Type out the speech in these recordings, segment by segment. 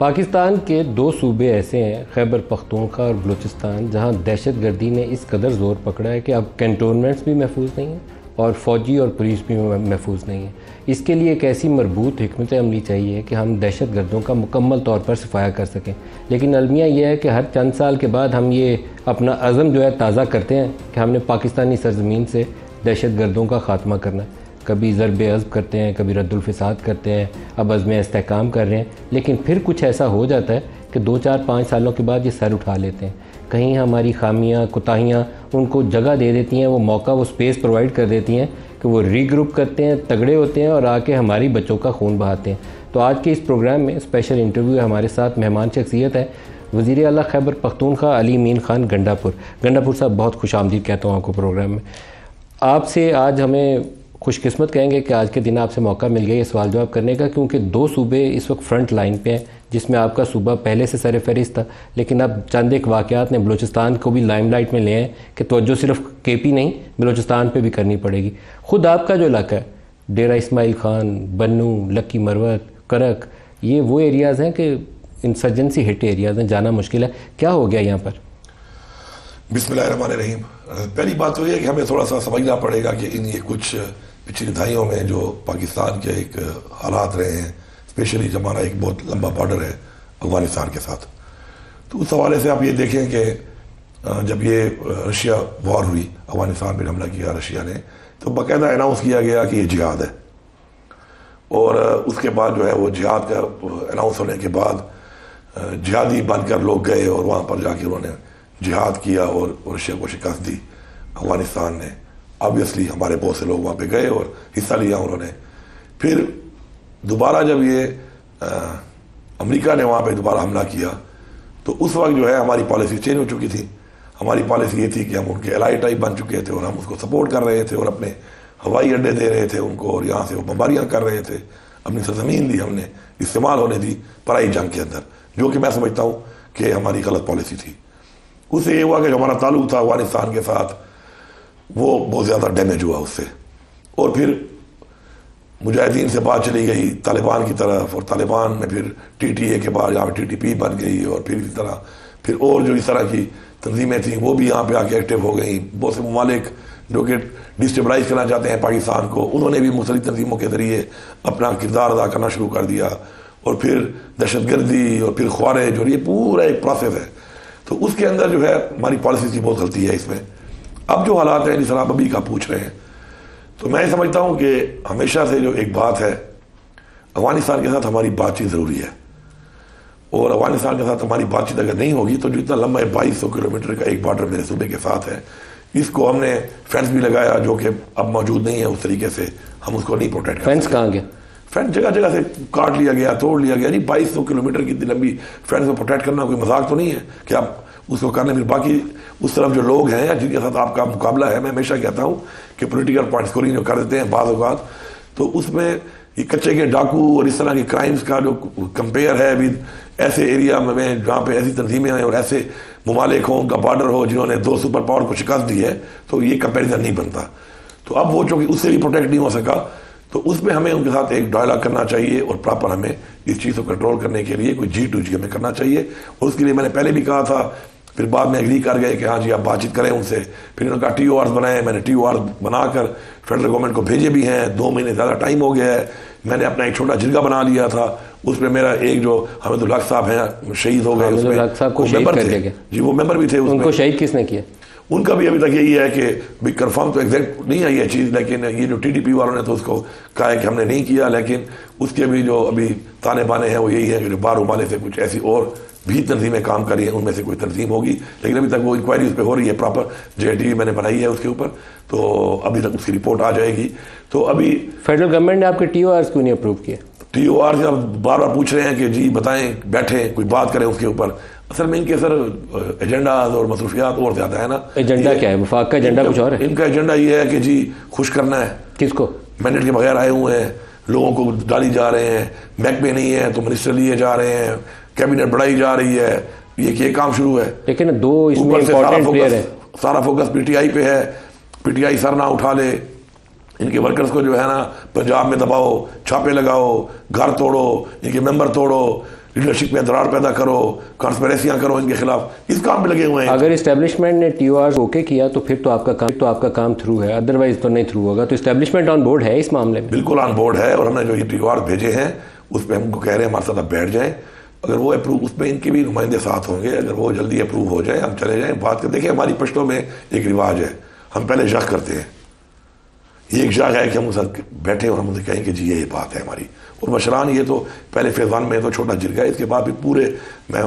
पाकिस्तान के दो सूबे ऐसे हैं, खैबर पख्तूनख्वा और बलूचिस्तान, जहां दहशत गर्दी ने इस कदर ज़ोर पकड़ा है कि अब कैंटोनमेंट्स भी महफूज नहीं हैं और फ़ौजी और पुलिस भी महफूज नहीं है। इसके लिए एक ऐसी मरबूत हिकमत अमली चाहिए कि हम दहशत गर्दों का मुकम्मल तौर पर सफाया कर सकें। लेकिन अलमिया यह है कि हर चंद साल के बाद हम ये अपना अज़म जो है ताज़ा करते हैं कि हमने पाकिस्तानी सरज़मीन से दहशत गर्दों का ख़ात्मा करना है। कभी ज़रब-ए-अज़्ब करते हैं, कभी रद्दुल-फ़िसाद करते हैं, अब अज़्म-ए-इस्तेहकाम कर रहे हैं, लेकिन फिर कुछ ऐसा हो जाता है कि 2, 4, 5 सालों के बाद ये सर उठा लेते हैं। कहीं हमारी खामियां, कोताहियाँ उनको जगह दे देती हैं, वो मौका, वो स्पेस प्रोवाइड कर देती हैं कि वो रीग्रुप करते हैं, तगड़े होते हैं और आके हमारी बच्चों का खून बहाते हैं। तो आज के इस प्रोग्राम में स्पेशल इंटरव्यू है, हमारे साथ मेहमान शख्सियत है वज़ीर आला खैबर पख्तूनख्वा अली अमीन ख़ान गंडापुर साहब, बहुत खुशामदीद कहता हूँ आपको प्रोग्राम में। आपसे आज हमें खुशकिस्मत कहेंगे कि आज के दिन आपसे मौका मिल गया ये सवाल जवाब करने का, क्योंकि दो सूबे इस वक्त फ्रंट लाइन पे हैं, जिसमें आपका सूबा पहले से सर फहरिस्त था, लेकिन अब चंद एक वाक़यात ने बलूचिस्तान को भी लाइमलाइट में ले हैं कि तवज्जो सिर्फ केपी नहीं बलूचिस्तान पे भी करनी पड़ेगी। ख़ुद आपका जो इलाका है, डेरा इस्माइल खान, बन्नू, लक्की मरवत, करक, ये वो एरियाज़ हैं कि इंसर्जेंसी हिट एरियाज़ हैं, जाना मुश्किल है। क्या हो गया यहाँ पर? बिस्मिल्लाहिर्रहमानिर्रहीम। पहली बात तो ये कि हमें थोड़ा सा समझना पड़ेगा कि इन ये कुछ पिछली दहाइयों में जो पाकिस्तान के एक हालात रहे हैं, स्पेशली जब हमारा एक बहुत लंबा बॉर्डर है अफगानिस्तान के साथ, तो उस हवाले से आप ये देखें कि जब ये रशिया वॉर हुई, अफगानिस्तान पर हमला किया रशिया ने, तो बाकायदा अनाउंस किया गया कि ये जिहाद है। और उसके बाद जो है वो जिहाद का अनाउंस होने के बाद जिहादी बनकर लोग गए और वहाँ पर जाके उन्होंने जिहाद किया और रशिया को शिकस्त दी। अफगानिस्तान ने ऑब्वियसली हमारे बहुत से लोग वहाँ पे गए और हिस्सा लिया उन्होंने। फिर दोबारा जब ये अमेरिका ने वहाँ पे दोबारा हमला किया, तो उस वक्त जो है हमारी पॉलिसी चेंज हो चुकी थी। हमारी पॉलिसी ये थी कि हम उनके एलाई टाइप बन चुके थे और हम उसको सपोर्ट कर रहे थे और अपने हवाई अड्डे दे रहे थे उनको, और यहाँ से वो बमबारियाँ कर रहे थे। अपनी सरजमीन दी हमने इस्तेमाल होने दी पराई जंग के अंदर, जो कि मैं समझता हूँ कि हमारी गलत पॉलिसी थी। उससे ये हुआ कि जो हमारा ताल्लुक था अफगानिस्तान के साथ वो बहुत ज़्यादा डैमेज हुआ उससे। और फिर मुजाहिदीन से बात चली गई तालिबान की तरफ, और तालिबान में फिर TTA के बाद यहाँ पर TTP बन गई, और फिर इसी तरह फिर और जो इस तरह की तंजीमें थी वो भी यहाँ पे आके एक्टिव हो गई। बहुत से ममालिक जो कि डिस्टेबलाइज करना चाहते हैं पाकिस्तान को, उन्होंने भी मुख्तलिफ तंजीमों के ज़रिए अपना किरदार अदा करना शुरू कर दिया। और फिर दहशतगर्दी और फिर ख्वारिज, और ये पूरा एक प्रोसेस है। तो उसके अंदर जो है हमारी पॉलिसी की बहुत गलती है इसमें। अब जो हालात हैं जिस तरह आप अभी का पूछ रहे हैं, तो मैं समझता हूँ कि हमेशा से जो एक बात है, अफगानिस्तान के साथ हमारी बातचीत ज़रूरी है। और अफगानिस्तान के साथ हमारी बातचीत अगर नहीं होगी तो जो इतना लंबा 2200 किलोमीटर का एक बॉर्डर मेरे सूबे के साथ है, इसको हमने फेंस भी लगाया जो कि अब मौजूद नहीं है उस तरीके से, हम उसको नहीं प्रोटेक्ट कर। फेंस कहाँ गया? फ्रेंच जगह जगह से काट लिया गया, तोड़ लिया गया। नहीं, 2200 किलोमीटर की इतनी लंबी फ्रेंच को प्रोटेक्ट करना कोई मजाक तो नहीं है कि आप उसको करने। फिर बाकी उस तरफ जो लोग हैं या जिनके साथ आपका मुकाबला है, मैं हमेशा कहता हूँ कि पॉलिटिकल पॉइंट स्कोरिंग जो कर देते हैं बाज़ औक़ात, तो उसमें ये कच्चे के डाकू और इस तरह के क्राइम्स का जो कंपेयर है विद ऐसे एरिया में जहाँ पे ऐसी तंजीमें हैं और ऐसे ममालिक हों, उनका बॉर्डर हो जिन्होंने 2 सुपर पावर को शिकस्त दी है, तो ये कंपेरिजन नहीं बनता। तो अब वो चूँकि उससे भी प्रोटेक्ट नहीं हो सका, तो उसमें हमें उनके साथ एक डायलॉग करना चाहिए और प्रॉपर हमें इस चीज़ को कंट्रोल करने के लिए कोई G2G हमें करना चाहिए। और उसके लिए मैंने पहले भी कहा था, फिर बाद में एग्री कर गए कि हाँ जी आप बातचीत करें उनसे। फिर उन्होंने कहा TORs बनाए, मैंने TORs बनाकर फेडरल गवर्नमेंट को भेजे भी हैं। 2 महीने ज़्यादा टाइम हो गया है। मैंने अपना एक छोटा जिरगा बना लिया था, उसमें मेरा एक जो हमीदुल हक साहब हैं शहीद हो गए, उसमें मेंबर थे जी, वो मेंबर भी थे। उनको शहीद किसने किया? उनका भी अभी तक यही है कि भाई कंफर्म तो एग्जैक्ट नहीं है ये चीज़, लेकिन ये जो TTP वालों ने तो उसको कहा है कि हमने नहीं किया। लेकिन उसके भी जो अभी ताने बाने हैं वो यही है कि जो बाहर उमाले से कुछ ऐसी और भी तंजीमें काम कर रही हैं, उनमें से कोई तंजीम होगी। लेकिन अभी तक वो इंक्वायरी उस पर हो रही है, प्रॉपर JIT मैंने बनाई है उसके ऊपर, तो अभी तक उसकी रिपोर्ट आ जाएगी। तो अभी फेडरल गवर्नमेंट ने आपके TORs क्यों नहीं अप्रूव किया? TORs अब बार बार पूछ रहे हैं कि जी बताएं, बैठे कोई बात करें उसके ऊपर। असल में इनके सर एजेंडाज और मसरूफियात और ज़्यादा है ना। एजेंडा क्या है? वफाक का एजेंडा कुछ और है। इनका एजेंडा ये है कि जी खुश करना है। किसको? मैंडेट के बगैर आए हुए हैं, लोगों को डाली जा रहे हैं, महकमे नहीं है तो मिनिस्टर लिए जा रहे हैं, कैबिनेट बढ़ाई जा रही है, ये काम शुरू है। लेकिन 2 इसमें इंपॉर्टेंट प्लेयर है। सारा फोकस PTI पे है। PTI सर ना उठा ले, इनके वर्कर्स को जो है ना पंजाब में दबाओ, छापे लगाओ, घर तोड़ो, इनके मेंबर तोड़ो, लीडरशिप में दरार पैदा करो, कॉन्स्पिरेसियां करो इनके खिलाफ, इस काम पे लगे हुए हैं। अगर इस्टेब्लिशमेंट ने TOR ओके किया तो फिर तो आपका काम थ्रू है, अदरवाइज तो नहीं थ्रू होगा। तो इस्टेब्लिशमेंट ऑन बोर्ड है इस मामले में? बिल्कुल ऑन बोर्ड है, और हमने जो ये TOR भेजे हैं उस पर हमको कह रहे हैं हमारे साथ आप बैठ जाएं, अगर वो अप्रूव, उसमें इनके भी नुमाइंदे साथ होंगे, अगर वो जल्दी अप्रूव हो जाए हम चले जाएं बात कर। देखिए हमारी पश्तों में एक रिवाज है, हम पहले जग करते हैं, ये एक जग है कि हम उनके साथ बैठे और हम उनसे कहें कि जी ये बात है हमारी। और मशरान ये तो पहले फेज़ 1 में तो छोटा जिरगा है, इसके बाद भी पूरे मैं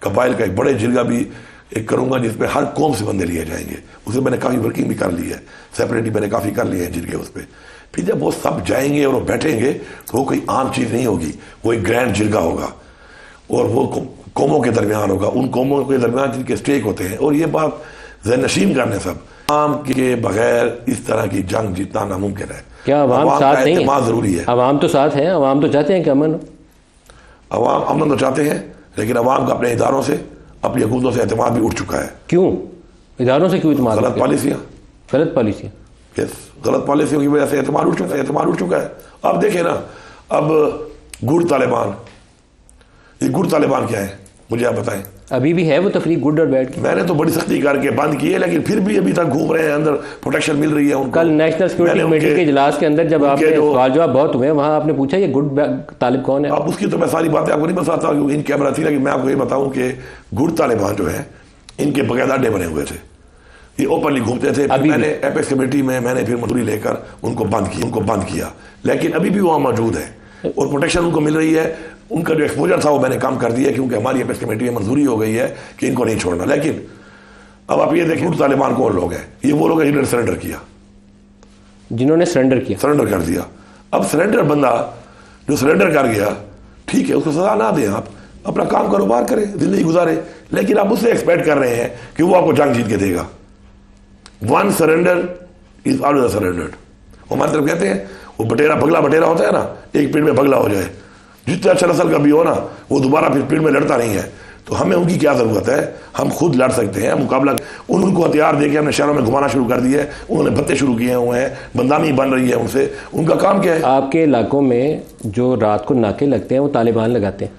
कबाइल का एक बड़े जिरगा भी एक करूँगा जिसपे हर कौम से बंदे लिए जाएंगे। उसमें मैंने काफ़ी वर्किंग भी कर ली है, सेपरेटली मैंने काफ़ी कर लिए हैं जिरगे उस पर। फिर जब वो सब जाएंगे और वो बैठेंगे तो वो कोई आम चीज़ नहीं होगी, वो एक ग्रैंड जिरगा होगा और वो कौमों के दरमियान होगा, उन कौमों के दरमियान जिनके स्टेक होते हैं। और ये बात ज़हन-नशीन करने सब आम के बगैर इस तरह की जंग जीतना नामुमकिन है। क्या अवाम साथ नहीं है? जरूरी है। अवाम तो साथ है, अवाम तो चाहते हैं कि अमन हो। अवाम अमन तो चाहते हैं, लेकिन अवाम का अपने इदारों से, अपनी हुकूमतों से एतमाद भी उठ चुका है। क्यों इदारों से क्यों एतमाद? गलत पॉलिसियाँ, गलत पॉलिसियाँ, गलत पॉलिसियों की वजह से एतमाद उठ चुका है। अब देखें ना, अब गुड़ तालिबान, ये गुड़ तालिबान क्या है मुझे आप बताएं? अभी भी है वो तफरीक गुड और बैड की? मैंने तो बड़ी सख्ती करके बंद की है, लेकिन फिर भी अभी तक घूम रहे हैं, अंदर प्रोटेक्शन मिल रही है उनको। कल नेशनल सिक्योरिटी कमेटी के इजलास के अंदर जब आपने सवाल जवाब बहुत हुए, वहां आपने पूछा ये गुड तालिब कौन है? अब उसकी तो मैं सारी बातें आपको नहीं बताता क्योंकि इन कैमरा थी, लेकिन मैं आपको ये बताऊं कि गुड़ तालिबान जो है इनके बकायदा अड्डे बने हुए थे, ये ओपनली घूमते थे। मैंने एपेक्स कमेटी में मैंने फिर मंजूरी लेकर उनको बंद किया, लेकिन अभी भी वहाँ मौजूद है और प्रोटेक्शन उनको मिल रही है। उनका जो एक्सपोजर था वो मैंने कम कर दिया क्योंकि हमारी एपेक्स कमेटी में मंजूरी हो गई है कि इनको नहीं छोड़ना। लेकिन अब आप ये देखिए तालिबान कौन लोग हैं? ये वो लोग हैं जिन्होंने सरेंडर किया, जिन्होंने सरेंडर कर दिया। अब सरेंडर बंदा जो सरेंडर कर गया, ठीक है, उसको सजा ना दें, आप अपना काम कारोबार करें, जिंदगी गुजारे, लेकिन आप उससे एक्सपेक्ट कर रहे हैं कि वो आपको जंग जीत के देगा। One surrender is always surrendered. हमारी तरफ कहते हैं वो बगला बटेरा होता है ना, एक पेड़ में बगला हो जाए, जितने अच्छा नस्ल का भी हो ना, वो दोबारा फिर पेड़ में लड़ता नहीं है। तो हमें उनकी क्या जरूरत है? हम खुद लड़ सकते हैं मुकाबला। उनको हथियार देके हमने शहरों में घुमाना शुरू कर दिए, उन्होंने भत्ते शुरू किए हुए हैं, बंदामी बन रही है उनसे। उनका काम क्या है? आपके इलाकों में जो रात को नाके लगते हैं वो तालिबान लगाते हैं,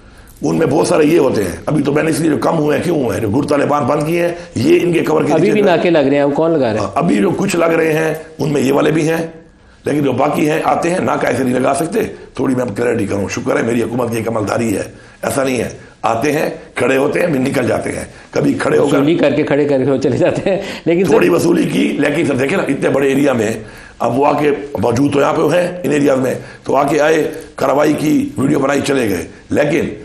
उनमें बहुत सारे ये होते हैं। अभी तो मैंने इसलिए जो कम हुए हैं, क्यों हुए हैं, जो गुड़ तालिबान बंद किए हैं, ये इनके कवर के अभी भी नाके लग रहे हैं। कौन लगा रहे हैं? अभी जो कुछ लग रहे हैं उनमें ये वाले भी हैं, लेकिन जो बाकी हैं आते हैं, नाका ऐसे नहीं लगा सकते। थोड़ी मैं क्लैरिटी करूं, शुक्र है मेरी हुकूमत की कमलदारी है, ऐसा नहीं है। आते हैं, खड़े होते हैं, फिर निकल जाते हैं, कभी खड़े होकर वसूली करके खड़े चले जाते हैं। लेकिन थोड़ी वसूली की, लेकिन सर देखे ना इतने बड़े एरिया में, अब वो आके मौजूद तो यहाँ पे हैं इन एरिया में, तो आके आए, कार्रवाई की, वीडियो बनाई, चले गए। लेकिन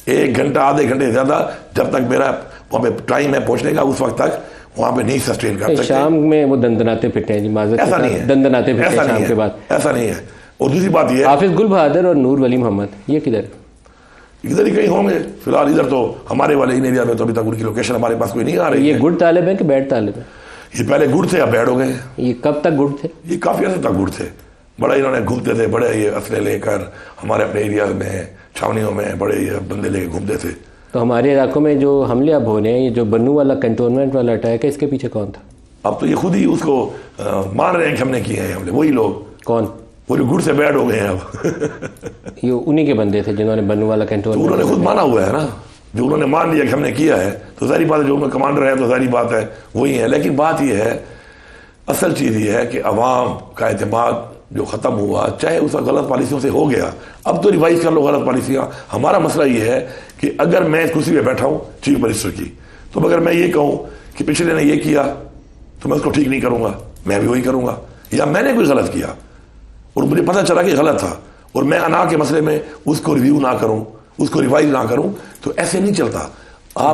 1 घंटा आधे घंटे से ज्यादा जब तक मेरा वहाँ पे टाइम है पहुँचने का, उस वक्त तक वहाँ पे नहीं सस्टेन कर सकते। शाम में वो दंदनाते फिरते हैं जी, माजरत ऐसा नहीं है, दंदनाते फिरते हैं शाम के बाद, ऐसा नहीं है। और दूसरी बात ये, हाफिज गुल बहादुर और नूर वली मोहम्मद ये किधर? इधर ही कहीं होंगे फिलहाल। इधर तो हमारे वाले इन एरिया में तो अभी तक उनकी लोकेशन हमारे पास कोई नहीं आ रही। ये गुड तालिब है कि बैड तालिब है? ये पहले गुड़ थे, अब बैड हो गए। ये कब तक गुड़ थे? ये काफी अर्से तक गुड़ थे। बड़ा इन्होंने घूमते थे, बड़े ये असले लेकर हमारे अपने एरिया में, छावनियों में बड़े ये बंदे लेके घूमते थे। तो हमारे इलाकों में जो हमले अब हो रहे हैं, ये जो बन्नू वाला कंटोनमेंट वाला अटैक है, इसके पीछे कौन था? अब तो ये खुद ही उसको मान रहे हैं कि हमने किए हैं हमले। वही लोग। कौन? वो जो गुड़ से बैड हो गए हैं अब। ये उन्हीं के बंदे थे जिन्होंने बन्नू वाला कंटोनमेंट, तो उन्होंने खुद माना हुआ है ना, जो उन्होंने मान लिया कि हमने किया है, तो सारी बात है, जो उनका कमांडर है तो सारी बात है वही है। लेकिन बात यह है, असल चीज़ ये है कि अवाम का एतमाद जो ख़त्म हुआ, चाहे उसका गलत पॉलिसियों से हो गया, अब तो रिवाइज कर लो गलत पॉलिसियाँ। हमारा मसला ये है कि अगर मैं इस कुर्सी पे बैठा हूँ चीफ मिनिस्टर की, तो अगर मैं ये कहूँ कि पिछले ने ये किया तो मैं उसको ठीक नहीं करूँगा, मैं भी वही करूँगा। या मैंने कोई गलत किया और मुझे पता चला कि गलत था और मैं अना के मसले में उसको रिव्यू ना करूँ, उसको रिवाइज ना करूँ, तो ऐसे नहीं चलता।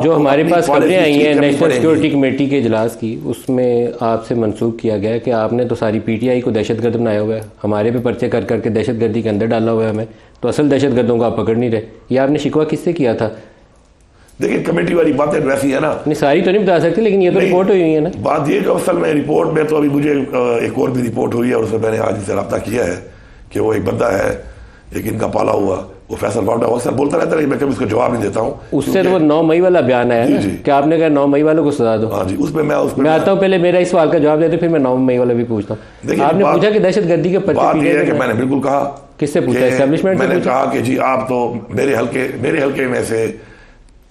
जो हमारे पास खबरें आई हैं नेशनल सिक्योरिटी कमेटी के इजलास की, उसमें आपसे मंसूब किया गया कि आपने तो सारी PTI को दहशतगर्द बनाया हुआ है, हमारे पे पर्चे कर करके दहशतगर्दी के अंदर डाला हुआ है हमें, तो असल दहशतगर्दों को आप पकड़ नहीं रहे। ये आपने शिकवा किससे किया था? देखिए कमेटी वाली बातें वैसी है ना, नहीं सारी तो नहीं बता सकते, लेकिन ये तो रिपोर्ट हुई है ना। बात ये असल में रिपोर्ट में तो अभी मुझे एक और भी रिपोर्ट हुई है और उसमें मैंने आज से रब्ता किया है कि वो एक बंदा है, एक इनका पाला हुआ, वो फैसल बावडा अक्सर बोलता रहता है, लेकिन मैं कभी उसको जवाब नहीं देता हूँ। उससे तो वो 9 मई वाला बयान आया ना कि आपने कहा 9 मई वालों को सजा दो। हाँ जी, उसमें मैं आता हूँ, पहले मेरा इस सवाल का जवाब देते, फिर मैं 9 मई वाला भी पूछता हूँ। आपने पूछा कि दहशतगर्दी के पर्चे, बात यह है कि मैंने बिल्कुल कहा किससे पूछा? एस्टेब्लिशमेंट से मैंने पूछा? कहा कि जी आप तो मेरे हल्के में से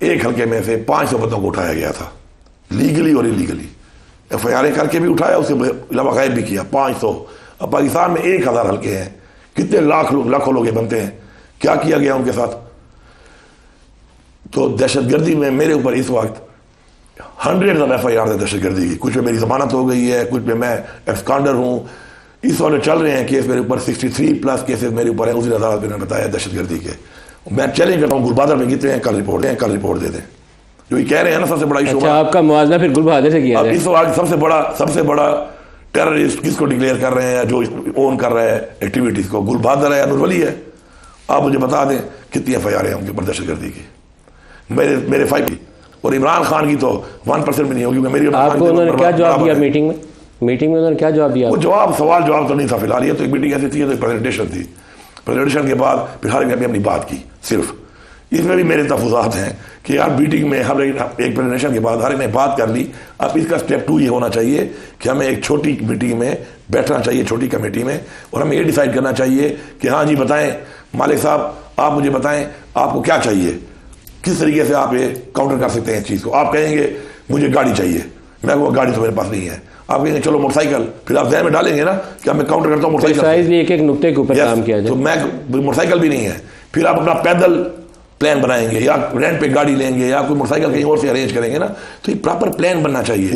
एक हल्के में से 500 बंदों को उठाया गया था, लीगली और इलीगली। FIR करके भी उठाया, उसके अलावा गायब भी किया 500। अब पाकिस्तान में 1000 हल्के हैं, कितने लाखों लोग बनते हैं, क्या किया गया उनके साथ? तो दहशतगर्दी में मेरे ऊपर इस वक्त 100 FIR है दहशतगर्दी की। कुछ में मेरी जमानत हो गई है, कुछ में मैं एक्सकांडर हूँ। इस वाले चल रहे हैं केस मेरे ऊपर, 63+ केसेस मेरे ऊपर है। उसी अदालत ने बताया दहशतगर्दी के। मैं चैलेंज करता हूँ, गुलबादर में कितने हैं, कल रिपोर्ट दे दें। जो ये कह रहे हैं ना, सबसे बड़ा इशू। अच्छा, आपका मुआवजा फिर गुलबहादुर से किया? इस वक्त सबसे बड़ा टेररिस्ट किसको डिक्लेयर कर रहे हैं, जो ओन कर रहा है एक्टिविटीज को? गुलबहादुर है या नूरवली है? आप मुझे बता दें कितनी FIR है उनके ऊपर दहशतगर्दी की। मेरे 5 की, और इमरान खान की तो 1% भी नहीं होगी। मेरी आपको उन्होंने क्या जवाब दिया मीटिंग में उन्होंने क्या जवाब दिया? वो सवाल जवाब तो नहीं था फिलहाल। ये तो एक मीटिंग ऐसी थी, तो प्रेजेंटेशन थी। प्रेजेंटेशन के बाद फिर हर एक ने अपनी बात की। सिर्फ इसमें भी मेरे तफुजात हैं कि यार मीटिंग में हर एक प्रेजेंटेशन के बाद हर एक ने बात कर ली। अब इसका स्टेप 2 ये होना चाहिए कि हमें एक छोटी मीटिंग में बैठना चाहिए, छोटी कमेटी में, और हमें ये डिसाइड करना चाहिए कि हाँ जी बताएं मालिक साहब, आप मुझे बताएं आपको क्या चाहिए, किस तरीके से आप ये काउंटर कर सकते हैं इस चीज़ को। आप कहेंगे मुझे गाड़ी चाहिए, मैं वो गाड़ी तो मेरे पास नहीं है। आप कहेंगे चलो मोटरसाइकिल, फिर आप ध्यान में डालेंगे ना कि मैं काउंटर करता हूँ मोटरसाइकिल। एक नुक्ते के ऊपर काम किया जाए। तो मैं मोटरसाइकिल भी नहीं है, फिर आप अपना पैदल प्लान बनाएंगे या रेंट पे गाड़ी लेंगे या कोई मोटरसाइकिल कहीं और से अरेंज करेंगे ना। तो ये प्रॉपर प्लान बनना चाहिए।